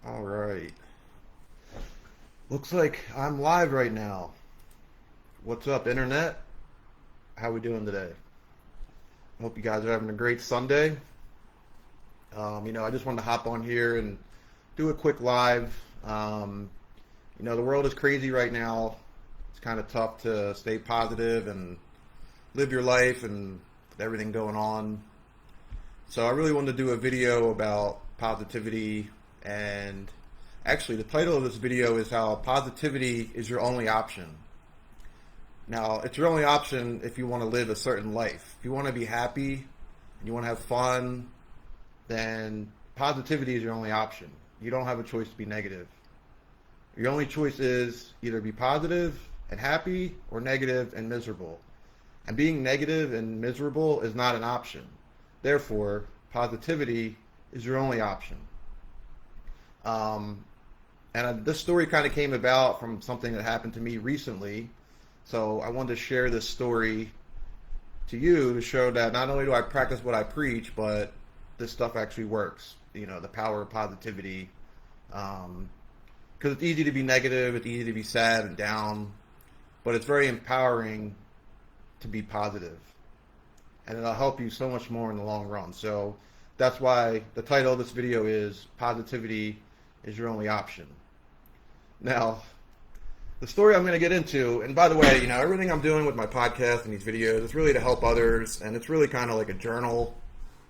All right. Looks like I'm live right now. What's up, internet? How we doing today? Hope you guys are having a great Sunday. I just wanted to hop on here and do a quick live. The world is crazy right now. It's kind of tough to stay positive and live your life and everything going on. So I really wanted to do a video about positivity, and actually the title of this video is how positivity is your only option. Now, it's your only option if you want to live a certain life. If you want to be happy and you want to have fun, then positivity is your only option. You don't have a choice to be negative. Your only choice is either be positive and happy or negative and miserable. And being negative and miserable is not an option. Therefore, positivity is your only option. This story kind of came about from something that happened to me recently. So I wanted to share this story to you to show that not only do I practice what I preach, but this stuff actually works. The power of positivity. Because it's easy to be negative, it's easy to be sad and down, but it's very empowering to be positive. And it'll help you so much more in the long run. So that's why the title of this video is Positivity is Your Only Option. Now, the story I'm going to get into, and by the way, everything I'm doing with my podcast and these videos is really to help others, and it's really kind of like a journal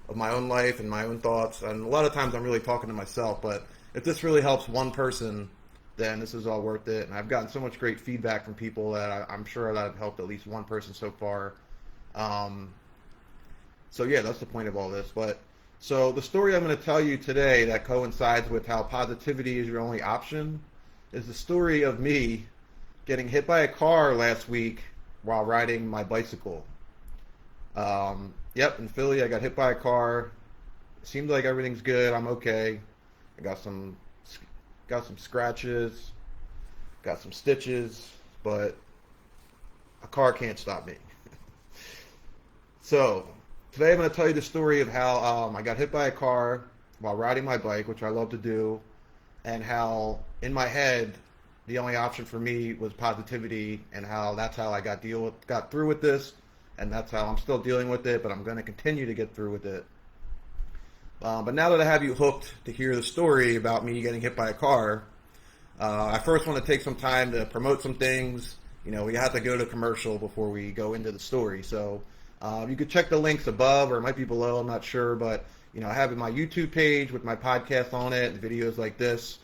of my own life and my own thoughts. And a lot of times I'm really talking to myself, but if this really helps one person, then this is all worth it. And I've gotten so much great feedback from people that I'm sure that I've helped at least one person so far. So yeah, that's the point of all this. So the story I'm going to tell you today that coincides with how positivity is your only option is the story of me getting hit by a car last week while riding my bicycle. In Philly, I got hit by a car. It seemed like everything's good. I'm okay. I got some scratches, got some stitches, but a car can't stop me. So today I'm going to tell you the story of how I got hit by a car while riding my bike, which I love to do, and how in my head the only option for me was positivity, and how that's how I got through with this, and that's how I'm still dealing with it, but I'm going to continue to get through with it. But now that I have you hooked to hear the story about me getting hit by a car, I first want to take some time to promote some things. We have to go to commercial before we go into the story. So you could check the links above, or it might be below, I'm not sure. But, I have my YouTube page with my podcast on it and videos like this.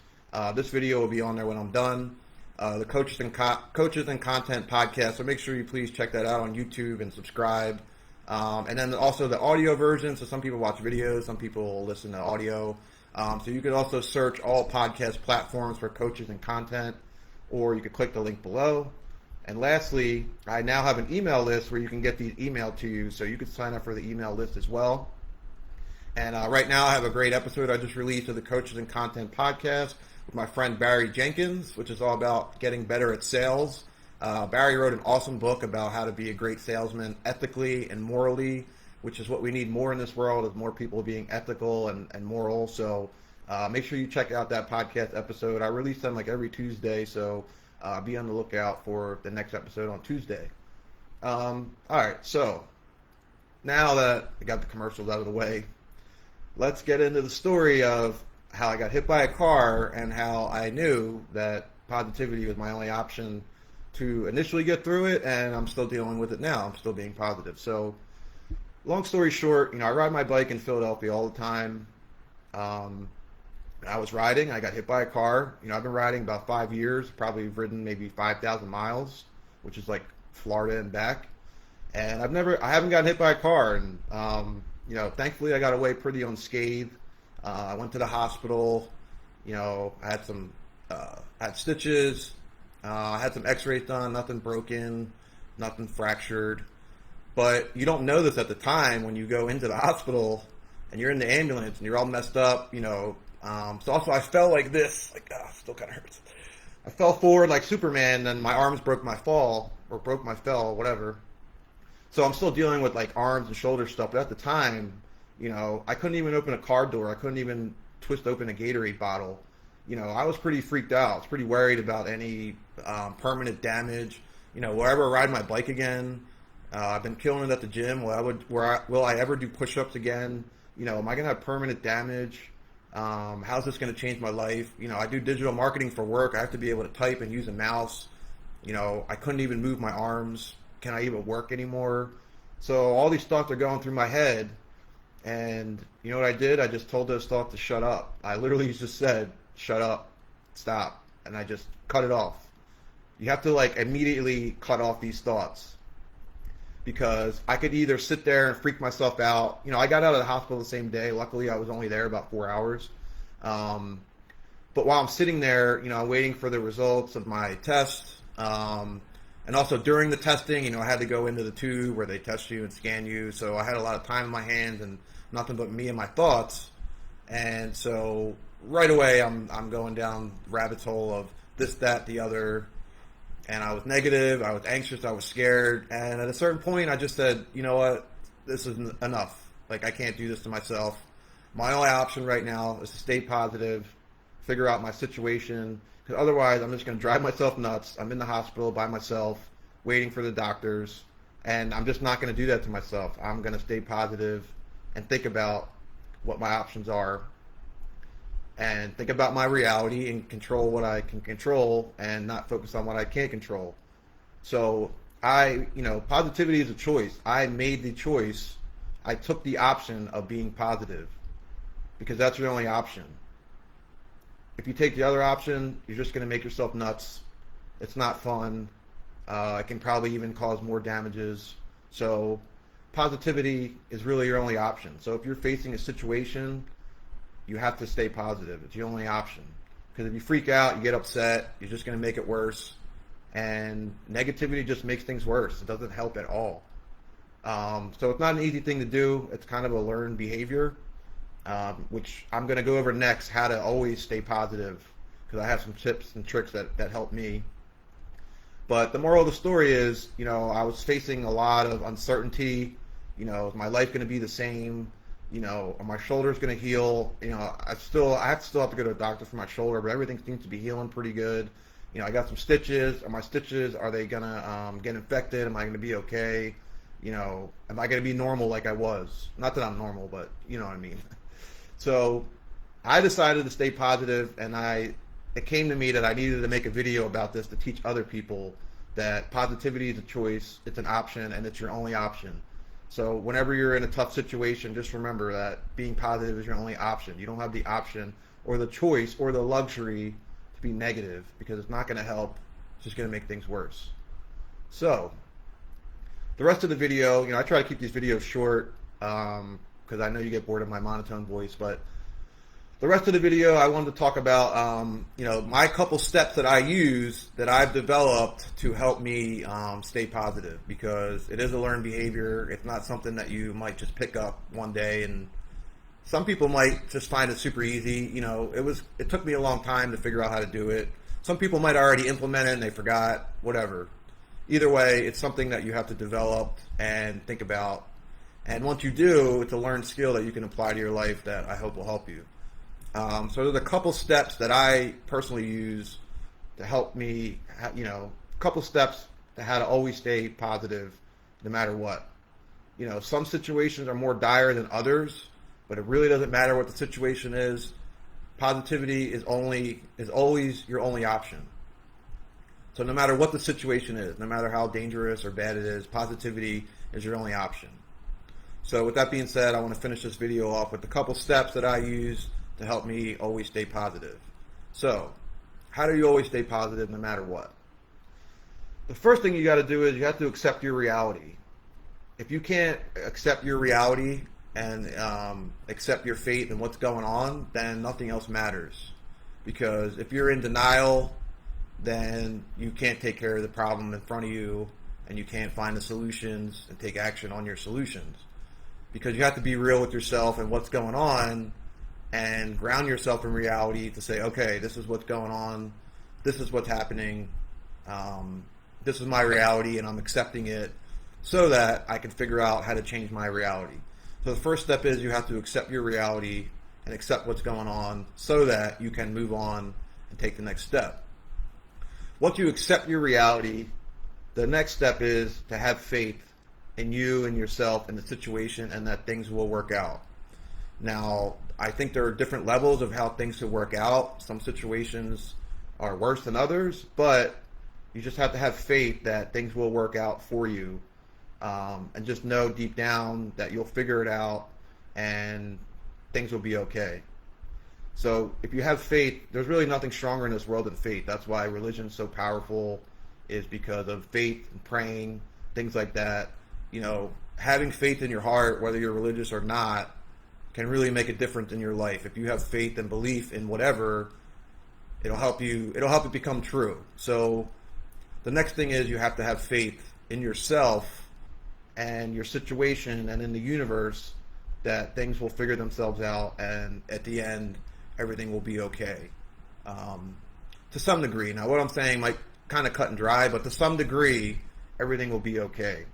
This video will be on there when I'm done. The Coaches and Content podcast. So make sure you please check that out on YouTube and subscribe. And then also the audio version. So some people watch videos, some people listen to audio. So you could also search all podcast platforms for Coaches and Content, or you could click the link below. And lastly, I now have an email list where you can get these emailed to you, so you can sign up for the email list as well. And right now I have a great episode I just released of the Coaches and Content podcast with my friend Barry Jenkins, which is all about getting better at sales. Barry wrote an awesome book about how to be a great salesman ethically and morally, which is what we need more in this world, is more people being ethical and moral. So make sure you check out that podcast episode. I release them like every Tuesday, so be on the lookout for the next episode on Tuesday. All right, so now that I got the commercials out of the way, let's get into the story of how I got hit by a car and how I knew that positivity was my only option to initially get through it, and I'm still dealing with it now. I'm still being positive. So long story short, I ride my bike in Philadelphia all the time. I was riding, I got hit by a car. I've been riding about 5 years, probably ridden maybe 5,000 miles, which is like Florida and back. And I haven't gotten hit by a car. And, thankfully I got away pretty unscathed. I went to the hospital, I had stitches, I had some x-rays done, nothing broken, nothing fractured. But you don't know this at the time when you go into the hospital and you're in the ambulance and you're all messed up, So also I fell like this, still kind of hurts. I fell forward like Superman, and my arms broke my fall, whatever. So I'm still dealing with like arms and shoulder stuff. But at the time, I couldn't even open a car door. I couldn't even twist open a Gatorade bottle. I was pretty freaked out. I was pretty worried about any permanent damage. Will I ever ride my bike again? I've been killing it at the gym. Will I ever do push-ups again? Am I going to have permanent damage? How's this going to change my life? I do digital marketing for work. I have to be able to type and use a mouse. I couldn't even move my arms. Can I even work anymore? So all these thoughts are going through my head. And you know what I did? I just told those thoughts to shut up. I literally just said, shut up, stop. And I just cut it off. You have to immediately cut off these thoughts, because I could either sit there and freak myself out. I got out of the hospital the same day. Luckily, I was only there about 4 hours. But while I'm sitting there, I'm waiting for the results of my test. And also during the testing, I had to go into the tube where they test you and scan you. So I had a lot of time in my hands and nothing but me and my thoughts. And so right away, I'm going down the rabbit's hole of this, that, the other. And I was negative, I was anxious, I was scared. And at a certain point, I just said, you know what, this is enough. I can't do this to myself. My only option right now is to stay positive, figure out my situation, because otherwise I'm just going to drive myself nuts. I'm in the hospital by myself, waiting for the doctors, and I'm just not going to do that to myself. I'm going to stay positive and think about what my options are, and think about my reality and control what I can control and not focus on what I can't control. So positivity is a choice. I made the choice. I took the option of being positive because that's your only option. If you take the other option, you're just going to make yourself nuts. It's not fun. It can probably even cause more damages. So positivity is really your only option. So if you're facing a situation, you have to stay positive. It's your only option. Because if you freak out, you get upset, you're just going to make it worse. And negativity just makes things worse. It doesn't help at all. So it's not an easy thing to do. It's kind of a learned behavior, which I'm going to go over next, how to always stay positive, because I have some tips and tricks that help me. But the moral of the story is, I was facing a lot of uncertainty. Is my life going to be the same? Are my shoulders going to heal? I still have to go to a doctor for my shoulder, but everything seems to be healing pretty good. I got some stitches. Are my stitches, are they going to get infected? Am I going to be okay? Am I going to be normal like I was? Not that I'm normal, but you know what I mean. So I decided to stay positive, and it came to me that I needed to make a video about this to teach other people that positivity is a choice, it's an option, and it's your only option. So whenever you're in a tough situation, just remember that being positive is your only option. You don't have the option or the choice or the luxury to be negative, because it's not going to help. It's just going to make things worse. So the rest of the video, I try to keep these videos short because I know you get bored of my monotone voice, but the rest of the video, I wanted to talk about, my couple steps that I use that I've developed to help me stay positive, because it is a learned behavior. It's not something that you might just pick up one day, and some people might just find it super easy. It took me a long time to figure out how to do it. Some people might already implement it and they forgot, whatever. Either way, it's something that you have to develop and think about. And once you do, it's a learned skill that you can apply to your life that I hope will help you. So there's a couple steps that I personally use to help me, a couple steps to how to always stay positive no matter what. Some situations are more dire than others, but it really doesn't matter what the situation is. Positivity is always your only option. So no matter what the situation is, no matter how dangerous or bad it is, positivity is your only option. So with that being said, I want to finish this video off with a couple steps that I use to help me always stay positive. So, how do you always stay positive no matter what? The first thing you got to do is you have to accept your reality. If you can't accept your reality and accept your fate and what's going on, then nothing else matters. Because if you're in denial, then you can't take care of the problem in front of you, and you can't find the solutions and take action on your solutions. Because you have to be real with yourself and what's going on, and ground yourself in reality to say, okay, this is what's going on, this is what's happening, this is my reality, and I'm accepting it so that I can figure out how to change my reality. So the first step is you have to accept your reality and accept what's going on so that you can move on and take the next step. Once you accept your reality, the next step is to have faith in you and yourself and the situation, and that things will work out. Now, I think there are different levels of how things could work out. Some situations are worse than others, but you just have to have faith that things will work out for you, and just know deep down that you'll figure it out and things will be okay. So if you have faith, there's really nothing stronger in this world than faith. That's why religion's so powerful, is because of faith and praying, things like that. You know, having faith in your heart, whether you're religious or not, can really make a difference in your life. If you have faith and belief in whatever, it'll help you become true. So the next thing is you have to have faith in yourself and your situation and in the universe that things will figure themselves out, and at the end, everything will be okay. To some degree. Now, what I'm saying might kind of cut and dry, but to some degree, everything will be okay.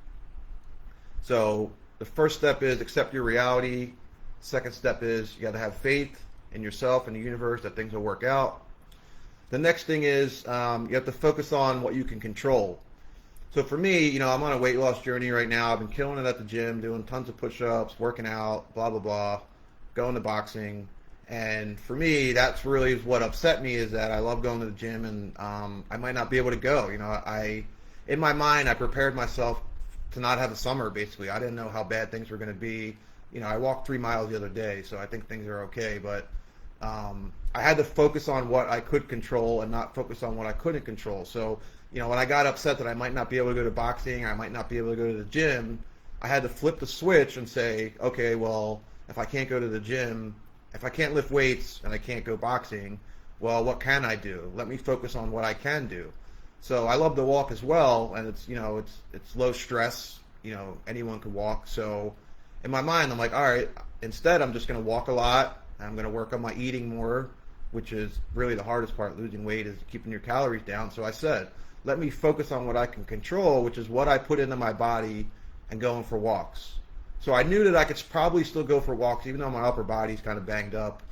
So the first step is accept your reality. Second step is you got to have faith in yourself and the universe that things will work out. The next thing is you have to focus on what you can control. So for me, you know, I'm on a weight loss journey right now. I've been killing it at the gym, doing tons of push-ups, working out, blah, blah, blah, going to boxing. And for me, that's really what upset me, is that I love going to the gym, and I might not be able to go. You know, in my mind, I prepared myself to not have a summer, basically. I didn't know how bad things were going to be. You know, I walked 3 miles the other day, so I think things are okay. But I had to focus on what I could control and not focus on what I couldn't control. So, you know, when I got upset that I might not be able to go to boxing, I might not be able to go to the gym, I had to flip the switch and say, okay, well, if I can't go to the gym, if I can't lift weights and I can't go boxing, well, what can I do? Let me focus on what I can do. So I love to walk as well, and it's, you know, it's low stress. You know, anyone could walk. So in my mind, I'm like, all right, instead I'm just going to walk a lot. I'm going to work on my eating more, which is really the hardest part. Losing weight is keeping your calories down. So I said, let me focus on what I can control, which is what I put into my body, and going for walks. So I knew that I could probably still go for walks, even though my upper body's kind of banged up.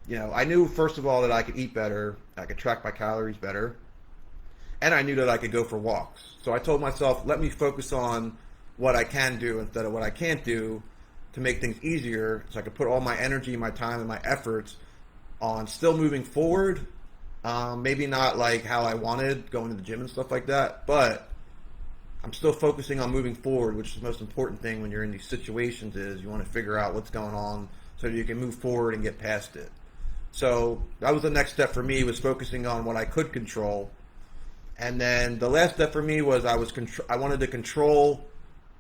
You know, I knew, first of all, that I could eat better, I could track my calories better, and I knew that I could go for walks. So I told myself, let me focus on what I can do instead of what I can't do, to make things easier, so I could put all my energy, my time, and my efforts on still moving forward. Maybe not like how I wanted, going to the gym and stuff like that, but I'm still focusing on moving forward, which is the most important thing when you're in these situations. Is you want to figure out what's going on so you can move forward and get past it. So that was the next step for me, was focusing on what I could control. And then the last step for me was I wanted to control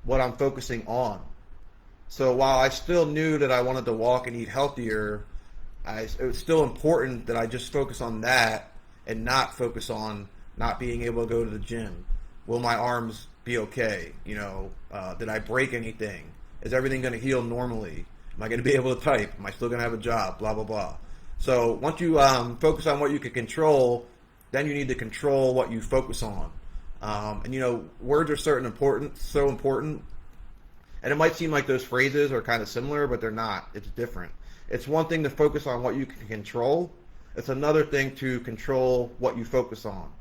what I'm focusing on. So while I still knew that I wanted to walk and eat healthier, it was still important that I just focus on that and not focus on not being able to go to the gym. Will my arms be okay? You know, did I break anything? Is everything going to heal normally? Am I going to be able to type? Am I still going to have a job? Blah, blah, blah. So once you focus on what you can control, then you need to control what you focus on. And, you know, words are so important. And it might seem like those phrases are kind of similar, but they're not. It's different. It's one thing to focus on what you can control. It's another thing to control what you focus on.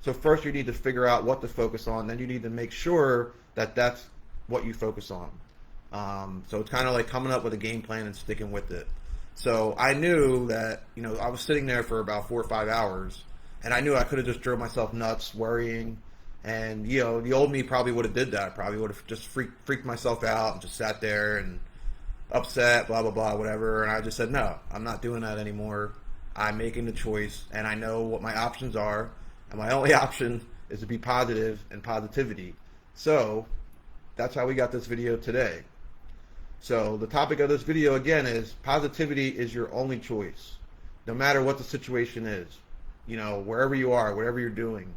So first you need to figure out what to focus on. Then you need to make sure that that's what you focus on. So it's kind of like coming up with a game plan and sticking with it. So I knew that, you know, I was sitting there for about 4 or 5 hours, and I knew I could have just drove myself nuts worrying. And, you know, the old me probably would have did that. Probably would have just freaked myself out and just sat there and upset, blah, blah, blah, whatever. And I just said, no, I'm not doing that anymore. I'm making the choice, and I know what my options are. And my only option is to be positive and positivity. So that's how we got this video today. So the topic of this video, again, is positivity is your only choice. No matter what the situation is, you know, wherever you are, whatever you're doing,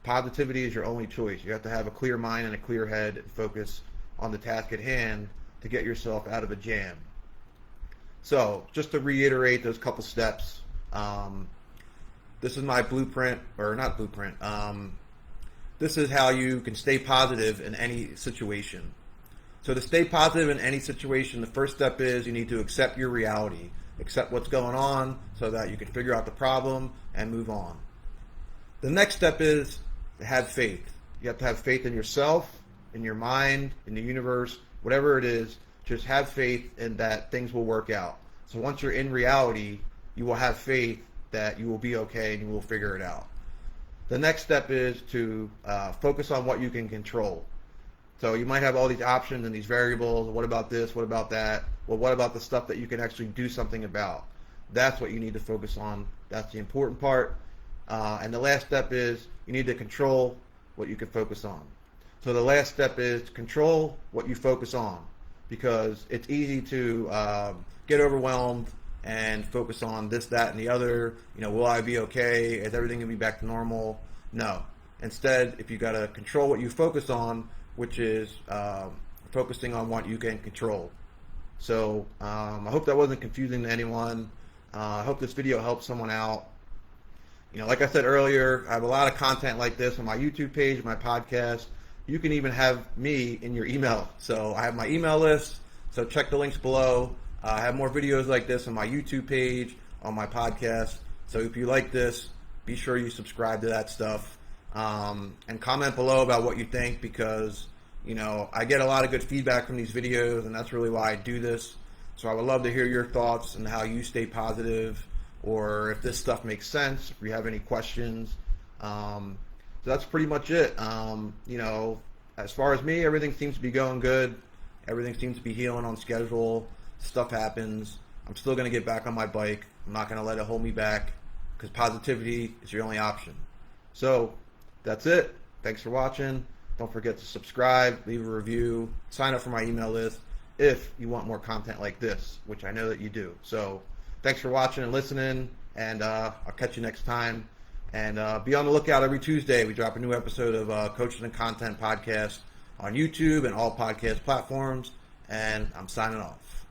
positivity is your only choice. You have to have a clear mind and a clear head and focus on the task at hand to get yourself out of a jam. So just to reiterate those couple steps, this is my blueprint, or not blueprint. This is how you can stay positive in any situation. So to stay positive in any situation, the first step is you need to accept your reality. accept what's going on so that you can figure out the problem and move on. The next step is to have faith. You have to have faith in yourself, in your mind, in the universe, whatever it is. Just have faith in that things will work out. So once you're in reality, you will have faith that you will be okay and you will figure it out. The next step is to focus on what you can control. So you might have all these options and these variables. What about this? What about that? Well, what about the stuff that you can actually do something about? That's what you need to focus on. That's the important part. And the last step is you need to control what you can focus on. So the last step is control what you focus on, because it's easy to get overwhelmed and focus on this, that, and the other. Will I be okay? Is everything going to be back to normal? No. Instead, if you got to control what you focus on, which is focusing on what you can control. So I hope that wasn't confusing to anyone. I hope this video helps someone out. Like I said earlier, I have a lot of content like this on my YouTube page, my podcast. You can even have me in your email. So I have my email list, so check the links below. I have more videos like this on my YouTube page, on my podcast. So if you like this, be sure you subscribe to that stuff. And comment below about what you think, because I get a lot of good feedback from these videos, and that's really why I do this. So I would love to hear your thoughts and how you stay positive, or if this stuff makes sense, if you have any questions. So that's pretty much it. As far as me, everything seems to be going good. Everything seems to be healing on schedule. Stuff happens. I'm still going to get back on my bike. I'm not going to let it hold me back, because positivity is your only option. So that's it. Thanks for watching. Don't forget to subscribe, leave a review, sign up for my email list if you want more content like this, which I know that you do. So thanks for watching and listening, and I'll catch you next time. And be on the lookout every Tuesday. We drop a new episode of Coaching and Content Podcast on YouTube and all podcast platforms. And I'm signing off.